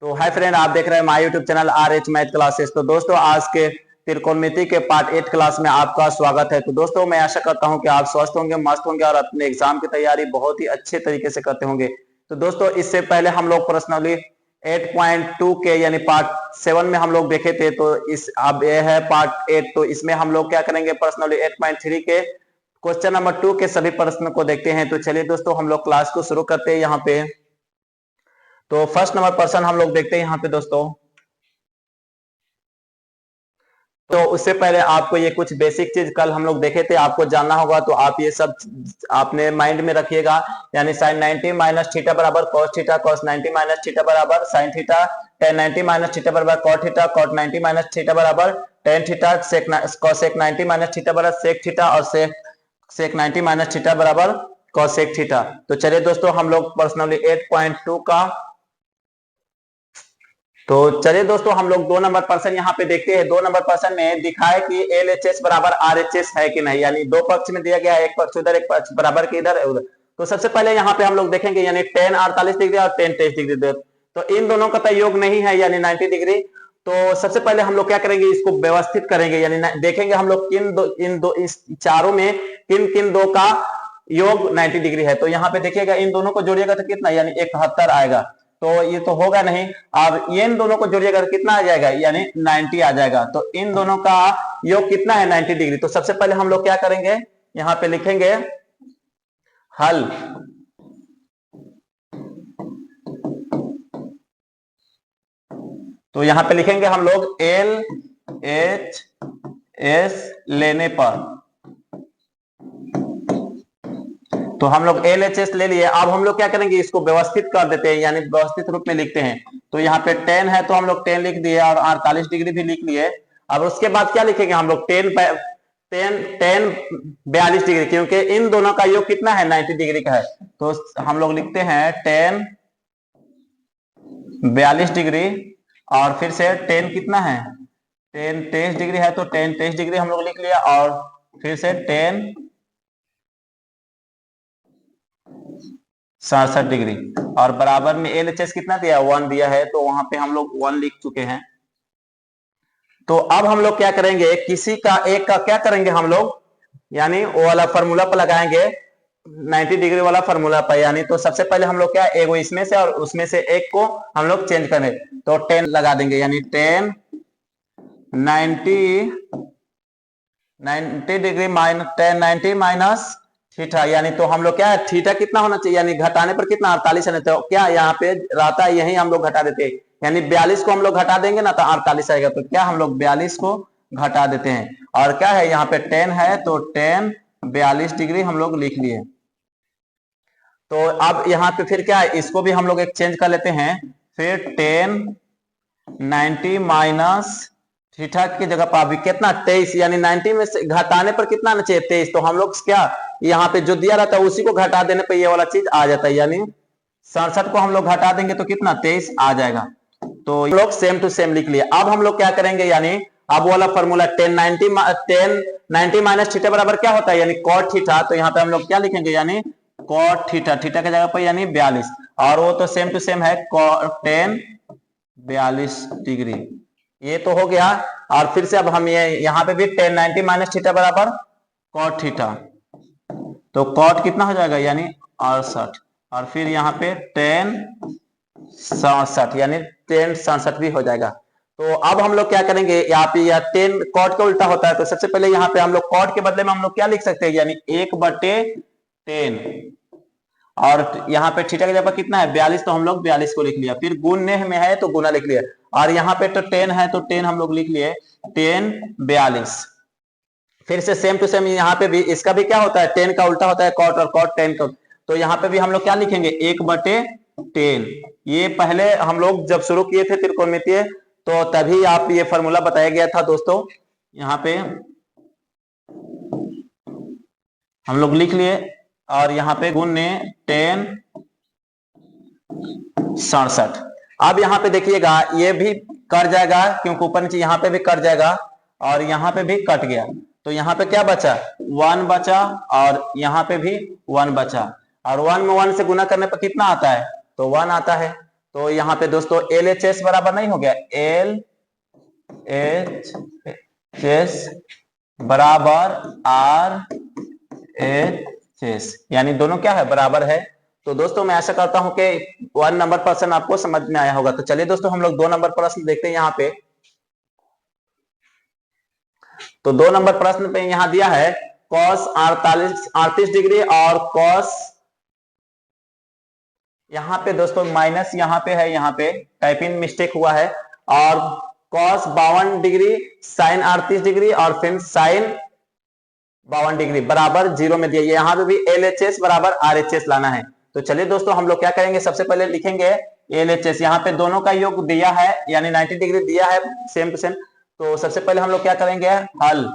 तो hi friend, आप देख रहे हैं my YouTube channel RH math classes. तो दोस्तों, आज के त्रिकोणमिति के पार्ट 8 क्लास में आपका स्वागत है। तो दोस्तों, मैं आशा करता हूं कि आप स्वस्थ होंगे, मस्त होंगे और अपने एग्जाम की तैयारी बहुत ही अच्छे तरीके से करते होंगे। तो दोस्तों, इससे पहले हम लोग पर्सनली 8.2 के यानी पार्ट 7 में हम लोग देखे थे। तो इस अब ये है पार्ट 8। तो इसमें हम लोग क्या करेंगे, पर्सनली 8.3 के क्वेश्चन नंबर 2 के सभी प्रश्न को देखते हैं। तो चलिए दोस्तों, हम लोग क्लास को शुरू करते हैं यहाँ पे। तो फर्स्ट नंबर प्रश्न हम लोग देखते हैं यहाँ पे दोस्तों। तो उससे पहले आपको ये कुछ बेसिक चीज कल हम लोग देखे थे, आपको जानना होगा। तो आप ये सब आपने माइंड में रखिएगा। यानी साइन 90 माइनस थीटा बराबर cos theta, cos 90 minus theta बराबर sine theta, tan 90 minus theta बराबर cot theta, cot 90 minus theta बराबर tan theta, cosec 90 minus theta बराबर सेक थीटा और सेक 90 माइनस थीटा बराबर कॉसेक थीटा। तो चलिए दोस्तों, हम लोग पर्सनली 8.2 का तो चलिए दोस्तों, हम लोग 2 नंबर प्रश्न यहाँ पे देखते हैं। 2 नंबर प्रश्न में दिखा है कि LHS बराबर RHS है कि नहीं, यानी दो पक्ष में दिया गया है, एक पक्ष उधर एक पक्ष बराबर के इधर उधर। तो सबसे पहले यहाँ पे हम लोग देखेंगे यानी tan 48 डिग्री और tan 23 डिग्री। तो इन दोनों का तो योग नहीं है यानी 90 डिग्री। तो सबसे पहले हम लोग क्या करेंगे, इसको व्यवस्थित करेंगे। यानी देखेंगे हम लोग इस चारों में किन किन दो का योग 90 डिग्री है। तो यहाँ पे देखिएगा, इन दोनों को जोड़िएगा तो कितना, यानी 71 आएगा। तो ये तो होगा नहीं। अब ये इन दोनों को जोड़िएगा तो कितना आ जाएगा, यानी 90 आ जाएगा। तो इन दोनों का योग कितना है, 90 डिग्री। तो सबसे पहले हम लोग क्या करेंगे, यहाँ पे लिखेंगे हल। तो यहाँ पे लिखेंगे हम लोग LHS लेने पर। तो हम लोग LHS ले लिए। अब हम लोग क्या करेंगे, इसको व्यवस्थित कर देते हैं, यानी व्यवस्थित रूप में लिखते हैं। तो यहाँ पे 10 है तो हम लोग 10 लिख दिए और 48 डिग्री भी लिख लिए। अब उसके बाद क्या लिखेंगे हम लोग, 10 42 डिग्री, क्योंकि इन दोनों का योग कितना है, 90 डिग्री का है। तो हम लोग लिखते हैं 10 42 डिग्री और फिर से 10 कितना है, 10 23 डिग्री है। तो 10 23 डिग्री हम लोग लिख लिया और फिर से 10 67 डिग्री और बराबर में LHS कितना दिया, 1 दिया है। तो वहां पे हम लोग 1 लिख चुके हैं। तो अब हम लोग क्या करेंगे, किसी का एक का क्या करेंगे हम लोग, यानी वो वाला फॉर्मूला पर लगाएंगे, 90 डिग्री वाला फॉर्मूला पर। यानी तो सबसे पहले हम लोग क्या, एक इसमें से और उसमें से एक को हम लोग चेंज करें। तो 10 लगा देंगे, यानी 10 90 डिग्री माइनस 10 90 माइनस थीटा। यानी तो हम लोग क्या है, थीटा कितना होना चाहिए, यानी घटाने पर कितना, 48 है। तो क्या यहाँ पे रहता है, यही हम लोग घटा देते हैं। यानी 42 को हम लोग घटा देंगे ना तो 48 आएगा। तो क्या हम लोग 42 को घटा देते हैं और क्या है, यहाँ पे 10 है तो 10 42 डिग्री हम लोग लिख लिए। तो अब यहाँ पे फिर क्या है, इसको भी हम लोग एक चेंज कर लेते हैं। फिर 10 90 माइनस थीटा की जगह पर अभी कितना, 23, यानी 90 में से घटाने पर कितना आना चाहिए, 23। तो हम लोग क्या, यहाँ पे जो दिया रहता है उसी को घटा देने पर ये वाला चीज आ जाता है। यानी 67 को हम लोग घटा देंगे तो कितना, 23 आ जाएगा। तो हम लोग सेम टू सेम लिख लिए। अब हम लोग क्या करेंगे, यानी अब वाला फॉर्मूला 10 90 माइनस थीटा बराबर क्या होता है, यानी कॉट थीटा। तो यहाँ पे हम लोग क्या लिखेंगे, यानी कॉट थीटा, थीटा की जगह पर यानी 42 और वो तो सेम टू सेम है, 10 42 डिग्री। ये तो हो गया। और फिर से अब हम ये यहाँ पे भी 10 90 माइनस थीटा बराबर कॉट थीटा। तो कॉट कितना हो जाएगा, यानी 68 और फिर यहाँ पे 10 67 यानी 10 67 भी हो जाएगा। तो अब हम लोग क्या करेंगे, यहाँ पे या 10 कॉट का उल्टा होता है। तो सबसे पहले यहाँ पे हम लोग कॉट के बदले में हम लोग क्या लिख सकते हैं, यानी 1/10 और यहाँ पे थीटा की जगह कितना है, 42। तो हम लोग 42 को लिख लिया। फिर गुणने में है तो गुना लिख लिया और यहाँ पे तो 10 है तो 10 हम लोग लिख लिए, 10 42। फिर से सेम टू सेम यहाँ पे भी, इसका भी क्या होता है, 10 का उल्टा होता है कॉट और कॉट 10 का। तो यहाँ पे भी हम लोग क्या लिखेंगे, 1/10। ये पहले हम लोग जब शुरू किए थे त्रिकोणमितीय तो तभी आप ये फॉर्मूला बताया गया था दोस्तों। यहाँ पे हम लोग लिख लिए और यहाँ पे गुणने 10 67। अब यहाँ पे देखिएगा, ये भी कट जाएगा क्योंकि ऊपर नीचे यहाँ पे भी कट जाएगा और यहाँ पे भी कट गया। तो यहाँ पे क्या बचा, 1 बचा और यहाँ पे भी 1 बचा। और 1 में 1 से गुना करने पर कितना आता है, तो 1 आता है। तो यहाँ पे दोस्तों LHS बराबर नहीं हो गया, LHS बराबर RHS, यानी दोनों क्या है, बराबर है। तो दोस्तों मैं आशा करता हूं कि 1 नंबर प्रश्न आपको समझ में आया होगा। तो चलिए दोस्तों हम लोग 2 नंबर प्रश्न देखते हैं यहाँ पे। तो 2 नंबर प्रश्न पे यहाँ दिया है cos 38 डिग्री और cos, यहाँ पे दोस्तों माइनस यहाँ पे है, यहाँ पे टाइपिंग मिस्टेक हुआ है, और cos 52 डिग्री sin 38 डिग्री और फिर sin 52 डिग्री बराबर 0 में दिया। यहाँ पे भी LHS बराबर RHS लाना है। तो चलिए दोस्तों हम लोग क्या करेंगे, सबसे पहले लिखेंगे LHS, यहाँ पे दोनों का योग दिया है यानी 90 डिग्री दिया है सेम टू सेम। तो सबसे पहले हम लोग क्या करेंगे, हल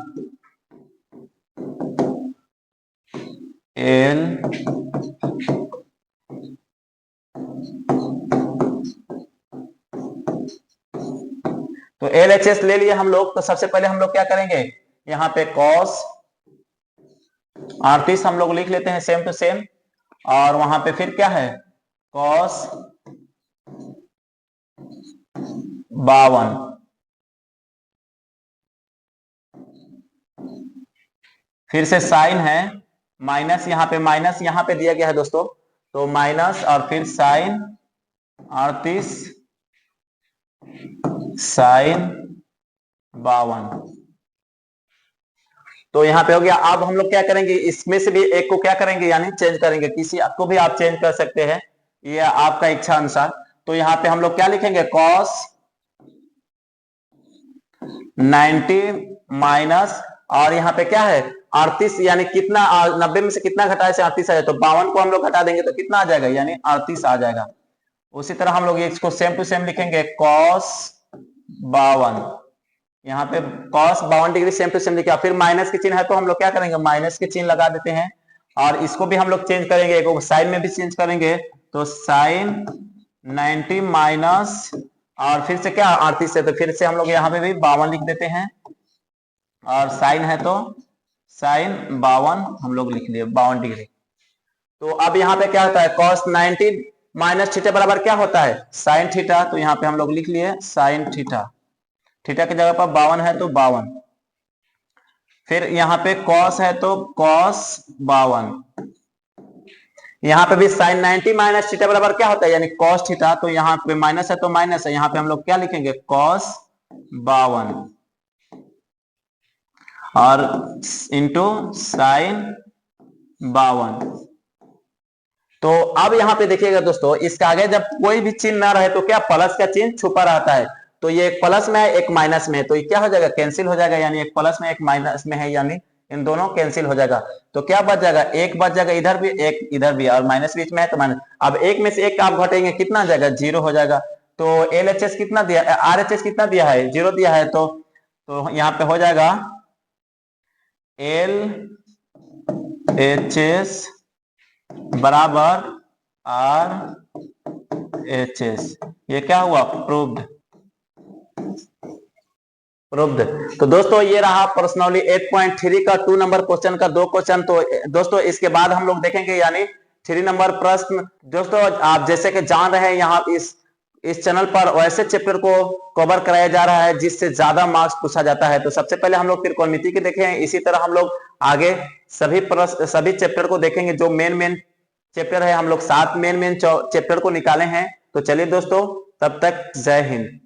L तो LHS ले लिए हम लोग। तो सबसे पहले हम लोग क्या करेंगे, यहाँ पे cos 38 हम लोग लिख लेते हैं सेम टू सेम, और वहां पे फिर क्या है cos 52, फिर से साइन है माइनस, यहाँ पे माइनस यहाँ पे दिया गया है दोस्तों, तो माइनस और फिर साइन 38 साइन 52। तो यहाँ पे हो गया। अब हम लोग क्या करेंगे, इसमें से भी एक को क्या करेंगे यानी चेंज करेंगे, किसी को भी आप चेंज कर सकते हैं, ये आपका इच्छा अनुसार। तो यहाँ पे हम लोग क्या लिखेंगे, cos 90 माइनस, और यहाँ पे क्या है 38, यानी कितना 90 में से कितना घटाए से 38 आ जाए, तो 52 को हम लोग घटा देंगे तो कितना आ जाएगा, यानी 38 आ जाएगा। उसी तरह हम लोग इसको सेम टू सेम लिखेंगे cos 52, यहाँ पे cos 52 degree same to same लिखा, फिर माइनस के चिन्ह है तो हम लोग क्या करेंगे, माइनस के चिन्ह लगा देते हैं, और इसको भी हम लोग चेंज करेंगे, एक साइन में भी चेंज करेंगे, तो साइन 90 माइनस और फिर से क्या 38 से, तो फिर से हम लोग यहाँ पे भी 52 लिख देते हैं, और साइन है तो साइन 52 हम लोग लिख लिए 52 डिग्री। तो अब यहाँ पे क्या होता है, cos 90 माइनस थीटा बराबर क्या होता है, साइन थीटा, तो यहाँ पे हम लोग लिख लिए साइन थीटा, थीटा की जगह पर 52 है तो 52, फिर यहाँ पे cos है तो cos 52, यहाँ पे भी साइन 90 माइनस थीटा बराबर क्या होता है, यानी cos थीटा, तो यहाँ पे माइनस है तो माइनस है, यहाँ पे हम लोग क्या लिखेंगे cos 52 और इंटू साइन 52। तो अब यहाँ पे देखिएगा दोस्तों, इसके आगे जब कोई भी चिन्ह ना रहे तो क्या प्लस का चिन्ह छुपा रहता है, तो ये एक प्लस में है एक माइनस में है, तो ये क्या हो जाएगा, कैंसिल हो जाएगा, यानी एक प्लस में एक माइनस में है, यानी इन दोनों कैंसिल हो जाएगा। तो क्या बच जाएगा, एक बच जाएगा, इधर भी एक इधर भी, और माइनस बीच में है तो माइनस। अब एक में से एक आप घटेंगे कितना आ जाएगा, 0 हो जाएगा। तो LHS कितना दिया, RHS कितना दिया है, 0 दिया है, तो यहाँ पे हो जाएगा LHS बराबर RHS, ये क्या हुआ, प्रूव्ड। तो दोस्तों ये रहा पर्सनली 8.3 का 2 नंबर क्वेश्चन का 2 क्वेश्चन। तो दोस्तों इसके बाद हम लोग देखेंगे यानी 3 नंबर प्रश्न। दोस्तों आप जैसे कि जान रहे हैं, यहाँ इस चैनल पर वैसे चैप्टर को कवर कराया जा रहा है जिससे ज्यादा मार्क्स पूछा जाता है। तो सबसे पहले हम लोग त्रिकोणमिति के देखें, इसी तरह हम लोग आगे सभी चैप्टर को देखेंगे, जो मेन चैप्टर है। हम लोग 7 मेन चैप्टर को निकाले हैं। तो चलिए दोस्तों, तब तक जय हिंद।